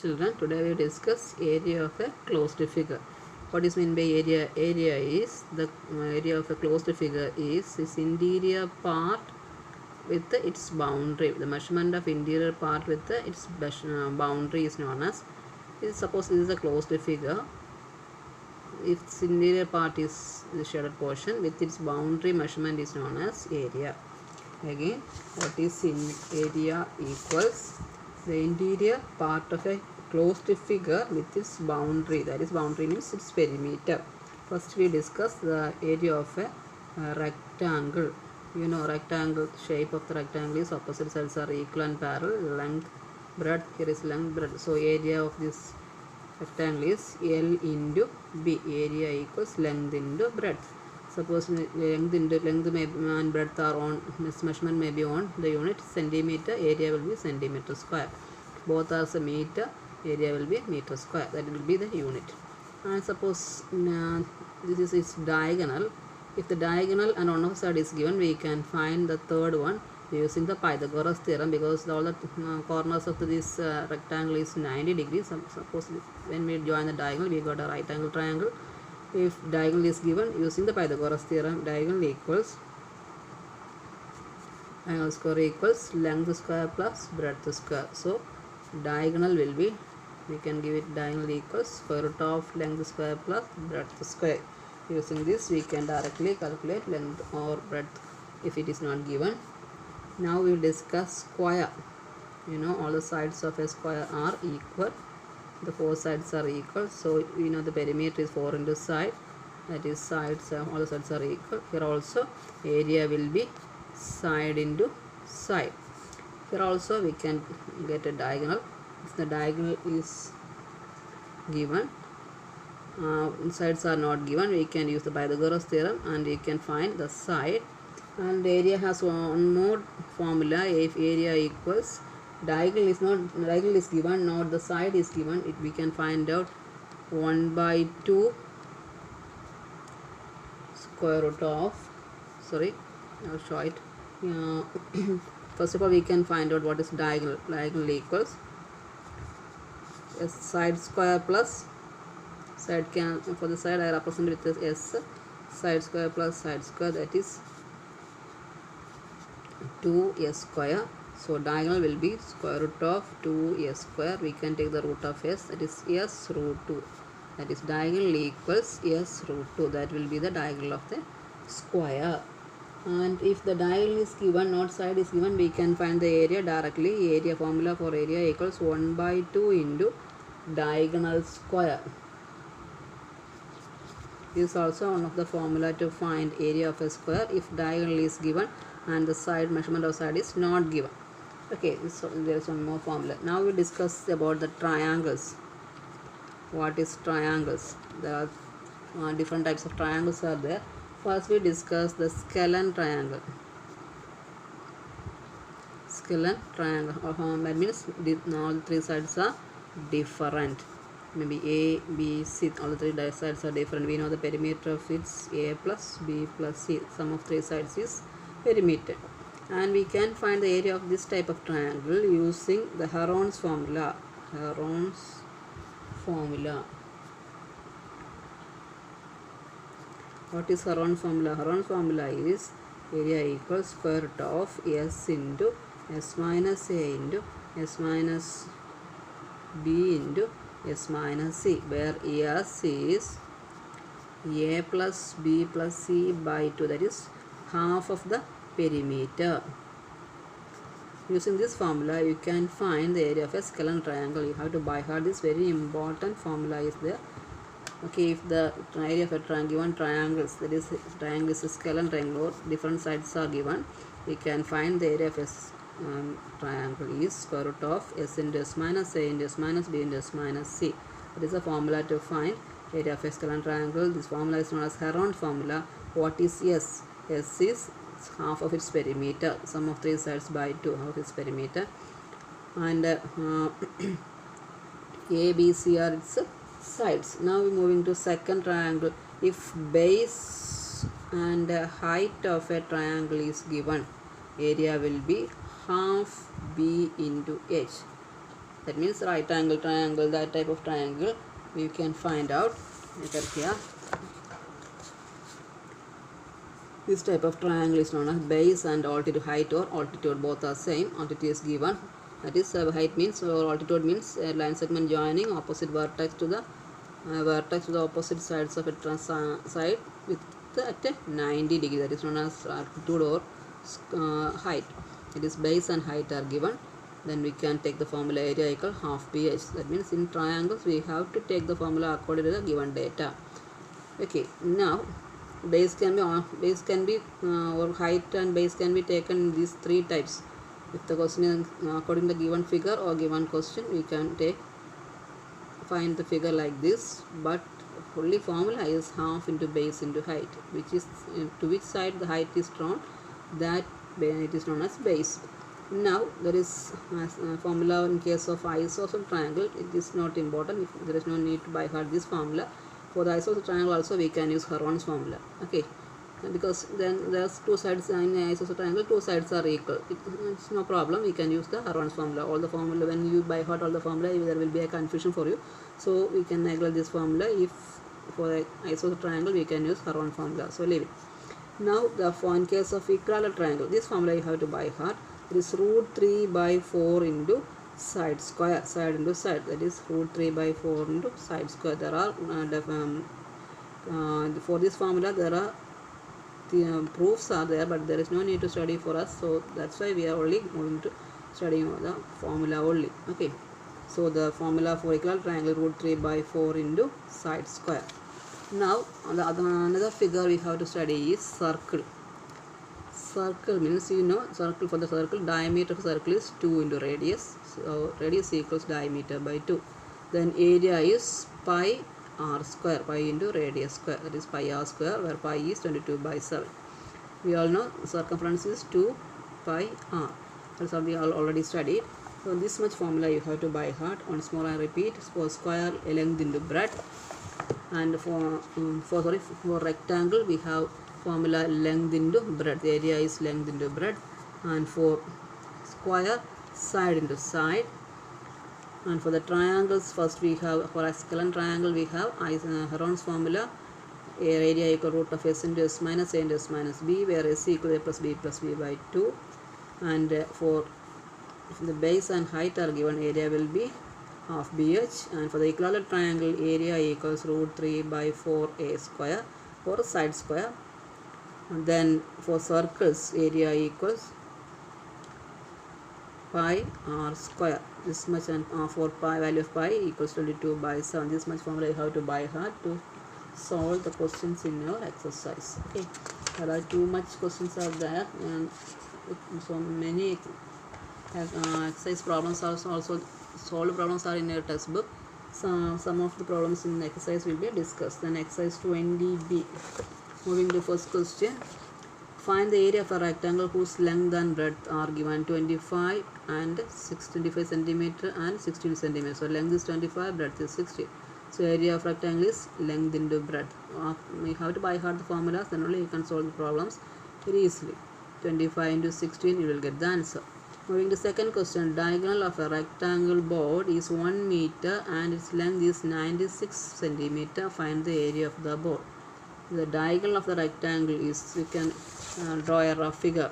Children, today we discuss area of a closed figure. What is meant by area? Area is the area of a closed figure is its interior part with its boundary. The measurement of interior part with its boundary is known as. Suppose this is a closed figure. If its interior part is the shaded portion with its boundary measurement is known as area. Again, what is in area equals the interior part of a closed figure with its boundary, that is boundary means its perimeter. First we discuss the area of a rectangle. You know, rectangle, shape of the rectangle is opposite sides are equal and parallel, length, breadth, here is length, breadth. So area of this rectangle is L into B. Area equals length into breadth. Suppose length and breadth are on, this measurement may be on the unit centimeter, area will be centimeter square. Both are a meter, area will be meter square. That will be the unit. And suppose this is its diagonal. If the diagonal and one of side is given, we can find the third one using the Pythagoras theorem, because all the corners of this rectangle is 90 degrees. Suppose when we join the diagonal, we got a right angle triangle. If diagonal is given using the Pythagoras theorem, diagonal equals angle square equals length square plus breadth square. So diagonal will be, we can give it diagonal equals square root of length square plus breadth square. Using this we can directly calculate length or breadth if it is not given. Now we will discuss square. You know, all the sides of a square are equal. The four sides are equal, so we know the perimeter is 4 into side, that is sides, all the sides are equal. Here also area will be side into side. Here also we can get a diagonal. If the diagonal is given, sides are not given, we can use the Pythagoras theorem and we can find the side. And area has one more formula. If area equals diagonal is given, not the side is given, we can find out 1 by 2 square root of, I'll show it. First of all, we can find out what is diagonal. Diagonal equals s side square plus side, can for the side I represent with s side square plus side square, that is 2s square. So diagonal will be square root of 2s square. We can take the root of s, that is s root 2. That is diagonal equals s root 2. That will be the diagonal of the square. And if the diagonal is given, not side is given, we can find the area directly. Area formula for area equals 1 by 2 into diagonal square. This is also one of the formula to find area of a square if diagonal is given and the side measurement of side is not given. Okay, so there is one more formula. Now we discuss about the triangles. What is triangles? There are different types of triangles are there. First we discuss the scalene triangle. Scalene triangle, that means all three sides are different. Maybe A, B, C, all the three sides are different. We know the perimeter of its A plus B plus C. Sum of three sides is perimeter. And we can find the area of this type of triangle using the Heron's formula. Heron's formula. What is Heron's formula? Heron's formula is area equals square root of s into s minus a into s minus b into s minus c, where s is a plus b plus c by 2, that is half of the perimeter. Using this formula you can find the area of a scalene triangle. You have to by heart this very important formula is there. Okay, if the area of a given triangles, that is triangle is a scalene triangle, different sides are given, we can find the area of a triangle is square root of s into s minus a into s minus b into s minus c. That is a formula to find area of a scalene triangle. This formula is known as Heron's formula. What is s? S is half of its perimeter, sum of three sides by 2, half of its perimeter. And A, B, C are its sides. Now we moving to second triangle. If base and height of a triangle is given, area will be half b into h. That means right angle triangle, that type of triangle we can find out. Here, this type of triangle is known as base and altitude, height or altitude both are same. Altitude is given, that is height means, or altitude means a line segment joining opposite vertex to the opposite sides of a side with at a 90 degree, that is known as altitude or height. It is base and height are given. Then we can take the formula area equal half pH. That means in triangles we have to take the formula according to the given data. Okay, now base can be or height and base can be taken in these three types. If the question is according to the given figure or given question, we can find the figure like this, but only formula is half into base into height, which is to which side the height is drawn, that it is known as base. Now there is a formula in case of isosceles triangle. It is not important, there is no need to by heart this formula. For the isosceles triangle also we can use Heron's formula. Okay, because then there's two sides in the isosceles triangle, two sides are equal. It's no problem, we can use the Heron's formula. All the formula, when you by heart all the formula, there will be a confusion for you. So we can neglect this formula. If for the isosceles triangle we can use Heron's formula. So leave it. Now in case of equilateral triangle, this formula you have to by heart. It is root 3 by 4 into side square, side into side, that is root 3 by 4 into side square. There are for this formula there are the proofs are there, but there is no need to study for us, so that's why we are only moving to studying the formula only. Okay, so the formula for equilateral triangle, root 3 by 4 into side square. Now another figure we have to study is circle. Circle means, you know, circle, for the circle diameter of circle is 2 into radius, so radius equals diameter by 2. Then area is pi r square, pi into radius square, that is pi r square, where pi is 22 by 7. We all know circumference is 2 pi r. That's what we all already studied. So this much formula you have to by heart. Once more I repeat, for square length into breadth, and for rectangle we have formula length into breadth, area is length into breadth, and for square side into side. And for the triangles, first we have, for a scalene triangle we have Heron's formula, area equal root of s into s minus a into s minus b, where s equal a plus b by 2. And for the base and height are given, area will be half bh. And for the equilateral triangle, area equals root 3 by 4a square for side square. And then for circles, area equals pi r square, this much, and for pi, value of pi equals 22 by 7. This much formula you have to by heart to solve the questions in your exercise. Okay, there are too much questions are there, and so many exercise problems are also solved problems are in your textbook. Some of the problems in the exercise will be discussed. Then exercise 20b. Moving to first question. Find the area of a rectangle whose length and breadth are given 25 and 625 centimeter and 16 centimeter. So length is 25, breadth is 60. So area of rectangle is length into breadth. We have to by heart the formulas, then only you can solve the problems very easily. 25 into 16, you will get the answer. Moving to second question. Diagonal of a rectangle board is 1 meter and its length is 96 centimeter. Find the area of the board. The diagonal of the rectangle is, you can draw a rough figure.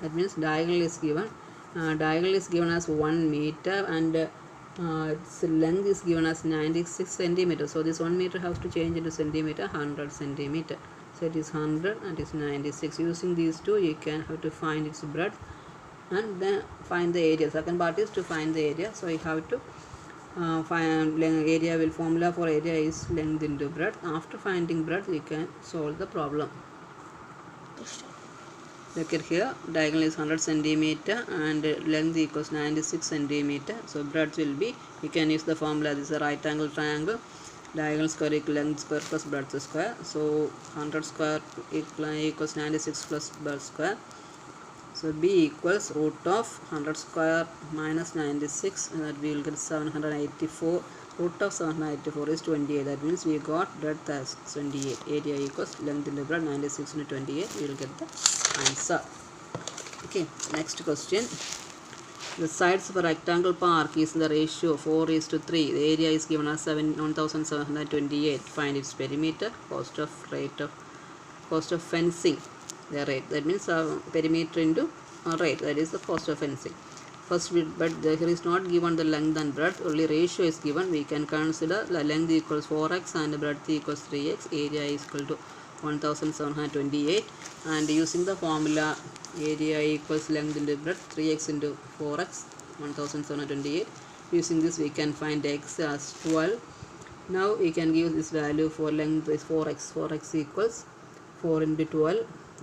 That means diagonal is given. Diagonal is given as 1 meter and its length is given as 96 centimeter. So this 1 meter has to change into centimeter, 100 centimeter. So it is 100 and it is 96. Using these two, you can have to find its breadth and then find the area. Second part is to find the area. So you have to find area. Will formula for area is length into breadth. After finding breadth, you can solve the problem. Look at here, diagonal is 100 centimeter and length equals 96 centimeter. So breadth will be, you can use the formula. This is a right angle triangle. Diagonal square equals length square plus breadth square. So 100 square equals 96 plus breadth square. So b equals root of 100 square minus 96, and that we will get 784. Root of 784 is 28. That means we got breadth as 28. Area equals length into breadth 96 into 28. We will get the answer. Okay, next question. The sides of a rectangle park is the ratio 4:3. The area is given as 1728. Find its perimeter, cost of fencing, the rate. That means perimeter into rate. That is the cost of fencing. First, but here is not given the length and breadth. Only ratio is given. We can consider the length equals 4x and breadth equals 3x. Area is equal to 1728. And using the formula, area equals length into breadth 3x into 4x 1728. Using this, we can find x as 12. Now we can give this value for length is 4x. 4x equals 4 into 12.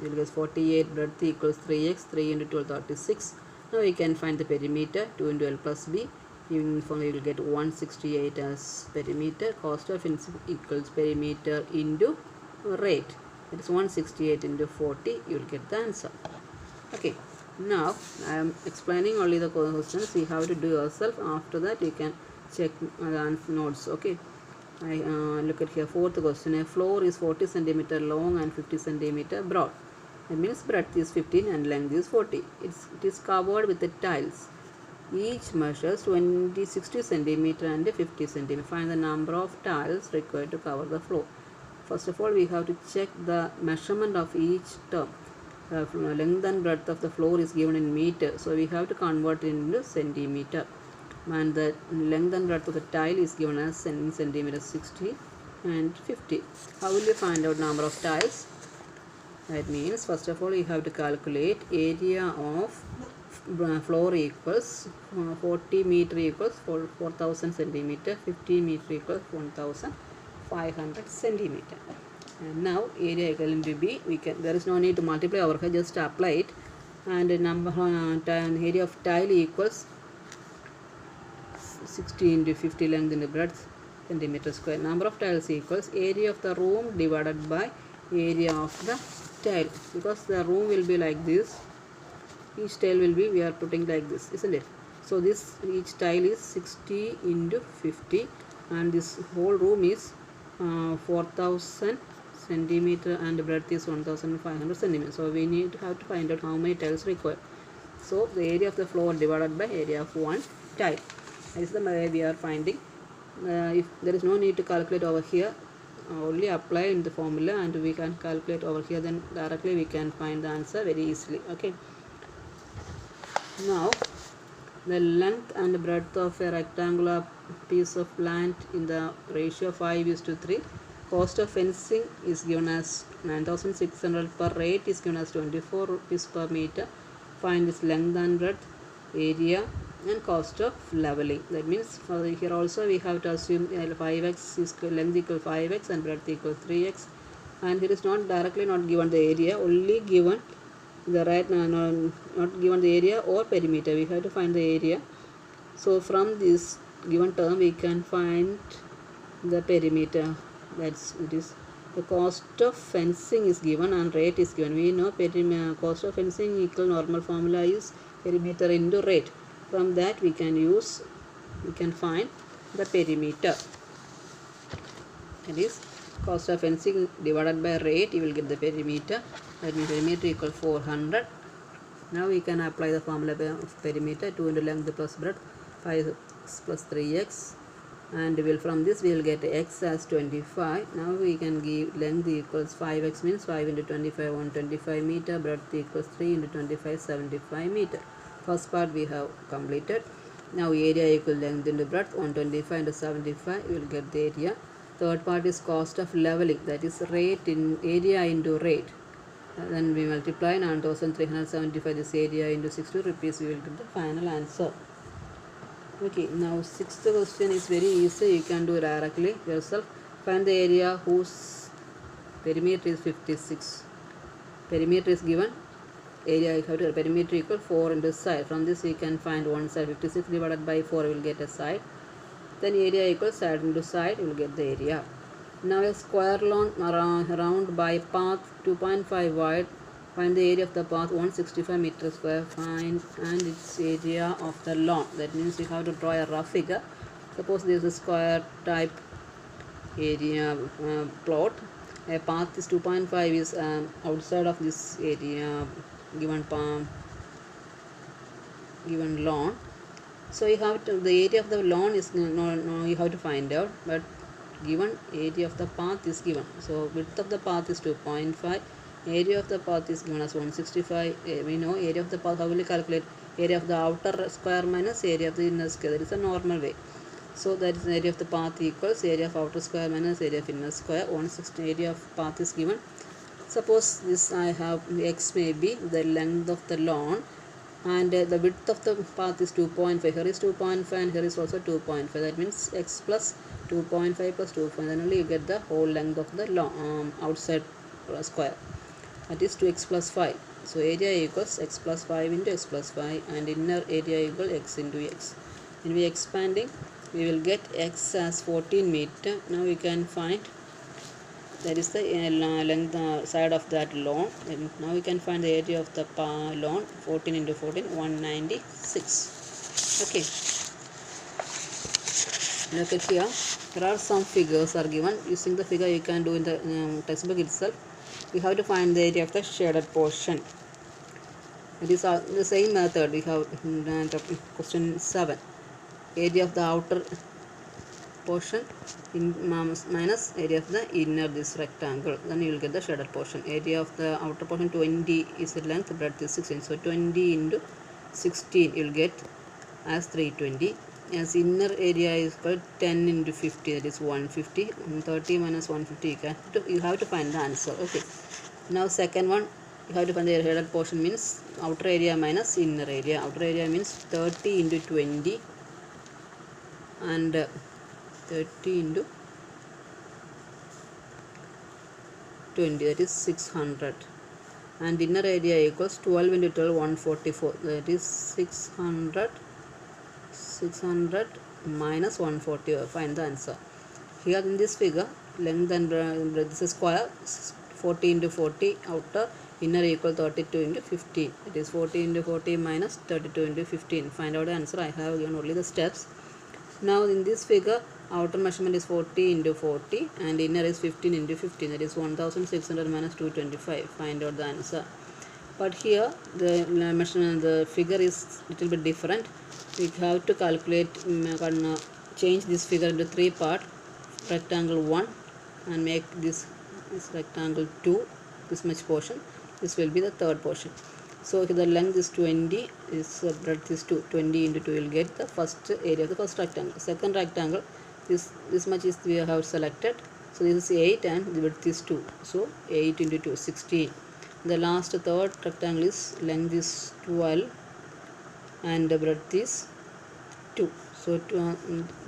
It will get 48. Breadth equals 3x. 3 into 12 36. Now we can find the perimeter. 2 into L plus B. Even from we will get 168 as perimeter. Cost of fencing equals perimeter into rate. It is 168 into 40. You will get the answer. Okay. Now I am explaining only the questions. You have to do yourself. After that you can check the notes. Okay. I look at here. Fourth question. A floor is 40 centimeter long and 50 centimeter broad. That means breadth is 15 and length is 40. It is covered with the tiles. Each measures 60 centimeter and 50 centimeter. Find the number of tiles required to cover the floor. First of all, we have to check the measurement of each term. Length and breadth of the floor is given in meter, so we have to convert it into centimeter. And the length and breadth of the tile is given as centimeter 60 and 50. How will you find out number of tiles? That means first of all you have to calculate area of floor equals 40 meter equals 4000 centimeter, 50 meter equals 1500 centimeter. And now area equal to B. There is no need to multiply over here, just apply it. And area of tile equals 60 into 50 length into breadth centimeter square. Number of tiles equals area of the room divided by area of the tile, because the room will be like this. Each tile will be, we are putting like this, isn't it? So this each tile is 60 into 50 and this whole room is 4000 centimeter and breadth is 1500 centimeter. So we have to find out how many tiles required. So the area of the floor divided by area of one tile. That is the way we are finding. If there is no need to calculate over here, only apply in the formula and we can calculate over here, then directly we can find the answer very easily. Okay. Now the length and breadth of a rectangular piece of land in the ratio 5:3. Cost of fencing is given as 9600 per rate is given as 24 rupees per meter. Find its length and breadth, area and cost of leveling. That means here also we have to assume 5x is length equal 5x and breadth equal 3x, and here is not directly not given the area, only given the right, not given the area or perimeter. We have to find the area. So from this given term we can find the perimeter. It is the cost of fencing is given and rate is given. We know cost of fencing equal normal formula is perimeter into rate. From that we can find the perimeter. That is cost of fencing divided by rate, you will get the perimeter. That means perimeter equal 400. Now we can apply the formula of perimeter. 2 into length plus breadth, 5 plus 3x, and from this we will get x as 25. Now we can give length equals 5x means 5 into 25 125 meter, breadth equals 3 into 25 75 meter. First part we have completed. Now area equal length into breadth 125 into 75, you will get the area. Third part is cost of leveling, that is rate in area into rate. Then we multiply 9375 this area into 60 rupees, we will get the final answer. Okay, now sixth question is very easy, you can do directly yourself. Find the area whose perimeter is 56. Perimeter is given, area perimeter equal 4 into side. From this we can find one side. 56 divided by 4 will get a side. Then area equals side into side, you will get the area. Now a square lawn around by path 2.5 wide. Find the area of the path 165 meter square. Find and its area of the lawn. That means you have to draw a rough figure. Suppose there is a square type area plot. A path is 2.5 is outside of this area given given lawn. So you have to, the area of the lawn is no, you have to find out, but given area of the path is given. So width of the path is 2.5, area of the path is given as 165. We know area of the path. How will you calculate area of the outer square minus area of the inner square? That is a normal way. So that is area of the path equals area of outer square minus area of inner square. 160 area of path is given. Suppose this I have x may be the length of the lawn, and the width of the path is 2.5. Here is 2.5 and here is also 2.5. That means x plus 2.5 plus 2.5. Then only you get the whole length of the outside square. That is 2x plus 5. So area equals x plus 5 into x plus 5, and inner area equal x into x. When we expanding, we will get x as 14 meter. Now we can find that is the length side of that lawn. And now we can find the area of the lawn. 14 into 14, 196. Okay, look at here. There are some figures are given. Using the figure you can do in the textbook itself. We have to find the area of the shaded portion. It is the same method. We have question 7. Area of the outer portion minus area of the inner this rectangle, then you will get the shaded portion. Area of the outer portion 20 is the length, breadth is 16, so 20 into 16 you will get as 320. As inner area is called 10 into 50, that is 150. 30 minus 150 you have to find the answer. Okay, now second one, you have to find the shaded portion means outer area minus inner area. Outer area means 30 into 20 and 30 into 20, that is 600, and inner area equals 12 into 12, 144, that is 600 minus 140. Find the answer. Here in this figure, length and breadth is a square. 40 into 40 outer, inner equal 32 into 15, it is 40 into 40 minus 32 into 15. Find out the answer. I have given only the steps. Now in this figure, outer measurement is 40 into 40 and inner is 15 into 15, that is 1600 minus 225. Find out the answer. But here the measurement, the figure is little bit different. We have to calculate, change this figure into 3 parts. Rectangle 1 and make this rectangle 2, this much portion. This will be the third portion. So the length is 20, this breadth is 2. 20 into 2 will get the first area of the first rectangle. Second rectangle, this much is we have selected. So this is 8 and the width is 2. So 8 into 2, 16. The last third rectangle is length is 12 and the breadth is 2. So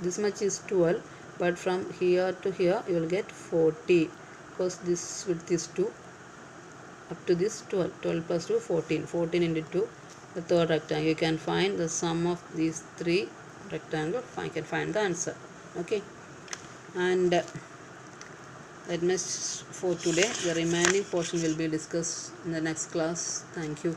this much is 12, but from here to here you will get 40 because this width is 2. Up to this 12 plus 2, 14 into 2, the third rectangle. You can find the sum of these 3 rectangles. I can find the answer. Okay, and that much for today. The remaining portion will be discussed in the next class. Thank you.